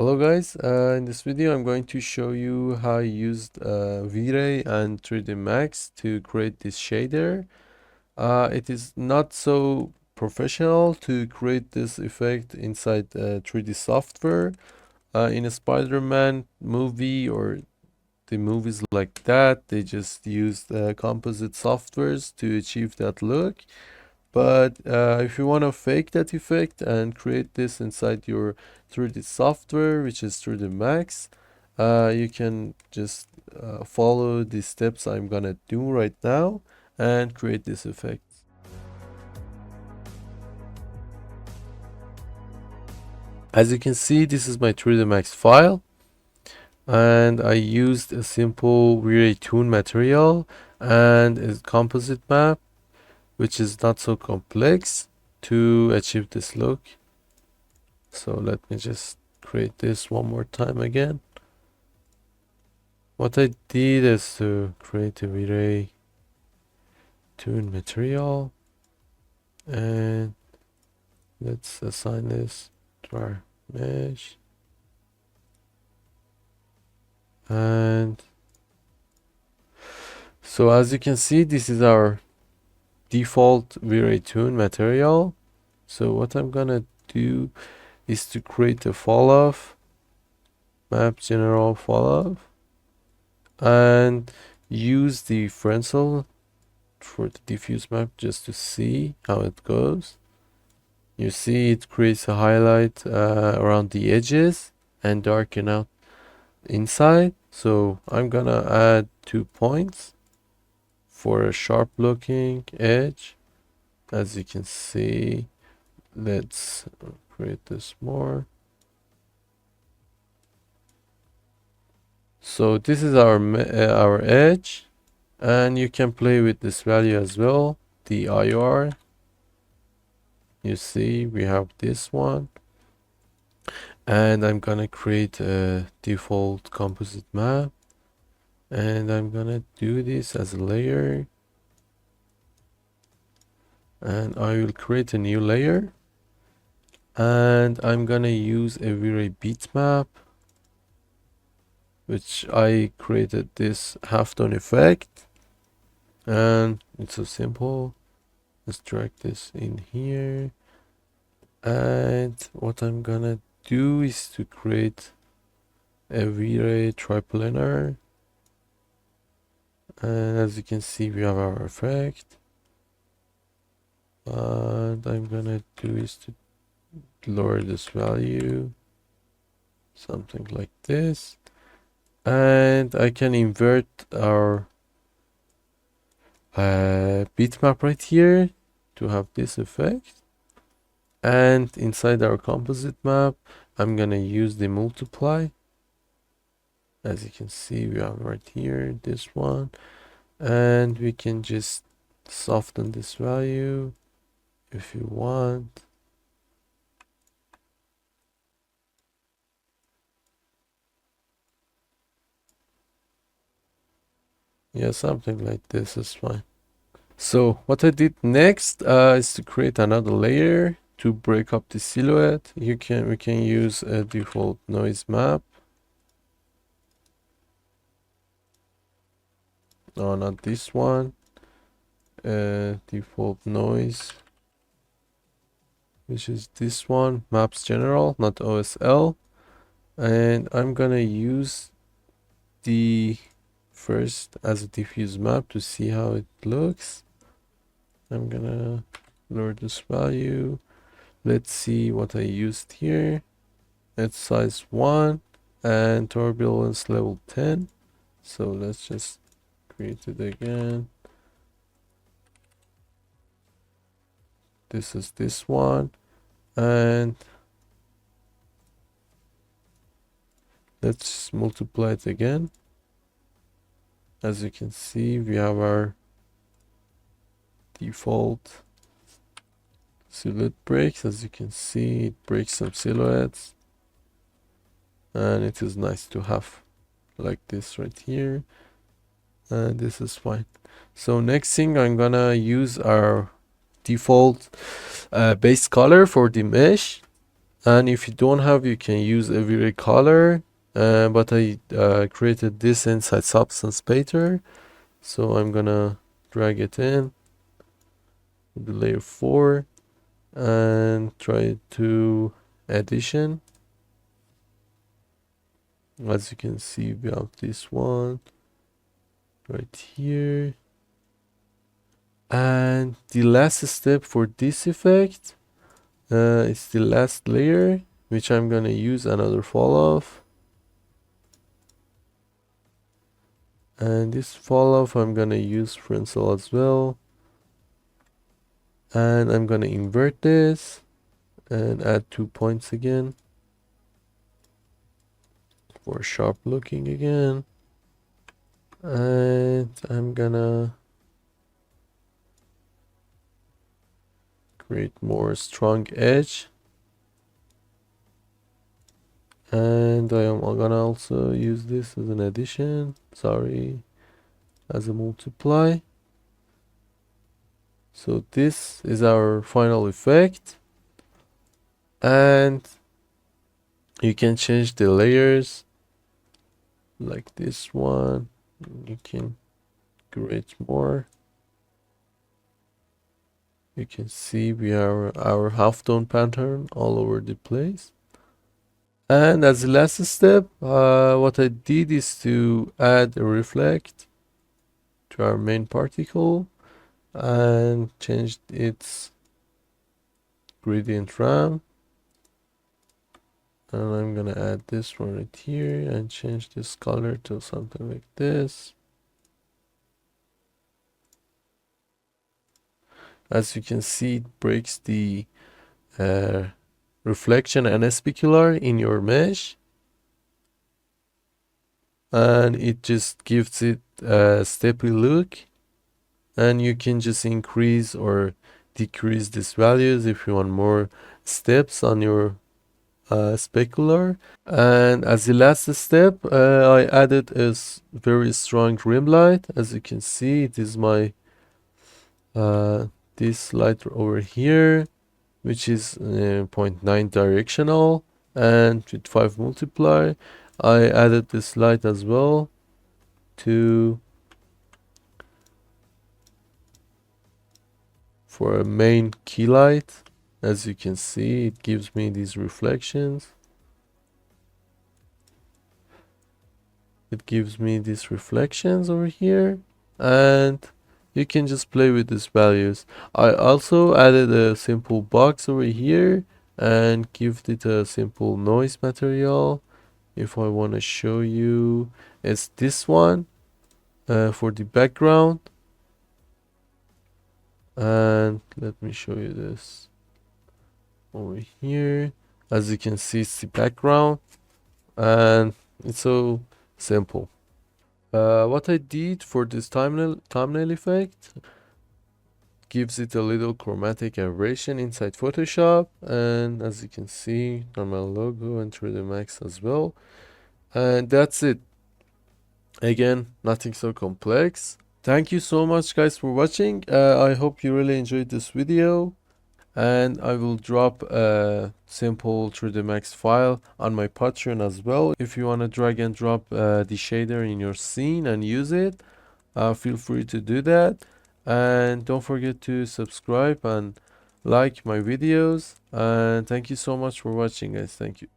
Hello guys, in this video I'm going to show you how I used Vray and 3D Max to create this shader. It is not so professional to create this effect inside 3D software. In a Spider-Man movie or the movies like that, they just used composite softwares to achieve that look. But if you want to fake that effect and create this inside your 3D software, which is 3D Max, you can just follow the steps I'm gonna do right now and create this effect. As you can see, this is my 3D Max file, and I used a simple Vray toon material and a composite map, which is not so complex, to achieve this look. So let me just create this one more time again. What I did is to create a Vray toon material, and let's assign this to our mesh. And so as you can see, this is our default Vray toon material. So what I'm gonna do is to create a fall off, map general fall off, and use the Frenzel for the diffuse map just to see how it goes. You see it creates a highlight around the edges and darken out inside. So I'm gonna add 2 points for a sharp looking edge. As you can see, let's create this more. So this is our edge, and you can play with this value as well, the IR. You see we have this one, and I'm gonna create a default composite map, and I'm gonna do this as a layer, and I will create a new layer, and I'm gonna use a Vray bitmap, which I created this halftone effect, and it's so simple. Let's drag this in here, and what I'm gonna do is to create a Vray triplanar, and as you can see we have our effect, and I'm gonna do is to lower this value something like this, and I can invert our bitmap right here to have this effect. And inside our composite map, I'm gonna use the multiply. As you can see, we have right here this one, and we can just soften this value if you want. Yeah, something like this is fine. So what I did next is to create another layer to break up the silhouette. We can use a default noise map. No, not this one. Default noise, which is this one, maps general, not OSL. And I'm gonna use the first as a diffuse map to see how it looks. I'm gonna lower this value. Let's see what I used here. It's size 1 and turbulence level 10. So let's just create it again. This is this one, and let's multiply it again. As you can see, we have our default silhouette breaks. As you can see, it breaks some silhouettes, and it is nice to have like this right here, and this is fine. So next thing, I'm gonna use our default base color for the mesh, And if you don't have, you can use a Vray color, but I created this inside Substance Painter, so I'm gonna drag it in the layer 4 and try to addition. As you can see, we have this one right here. And the last step for this effect, it's the last layer, which I'm gonna use another fall off. And this fall off I'm gonna use pencil as well. And I'm gonna invert this and add 2 points again for sharp looking again. And I'm gonna create more strong edge. And I am gonna also use this as an addition, sorry, as a multiply. So this is our final effect. And you can change the layers like this one. You can create more. You can see we have our halftone pattern all over the place. And as the last step, what I did is to add a reflect to our main particle and changed its gradient RAM. And I'm gonna add this one right here and change this color to something like this. As you can see, it breaks the reflection and specular in your mesh, and it just gives it a steppy look. And you can just increase or decrease these values if you want more steps on your specular. And as the last step, I added a very strong rim light. As you can see, it is my this light over here, which is 0.9 directional, and with 5 multiply. I added this light as well to for a main key light. As you can see, it gives me these reflections. It gives me these reflections over here, and you can just play with these values. I also added a simple box over here and give it a simple noise material. If I want to show you, it's this one for the background. And let me show you this over here. As you can see, it's the background, and it's so simple. What I did for this thumbnail effect, gives it a little chromatic aberration inside Photoshop, and as you can see, normal logo and 3D Max as well. And that's it. Again, nothing so complex. Thank you so much guys for watching. I hope you really enjoyed this video, and I will drop a simple 3D Max file on my Patreon as well. If you want to drag and drop the shader in your scene and use it, feel free to do that. And don't forget to subscribe and like my videos. And thank you so much for watching guys. Thank you.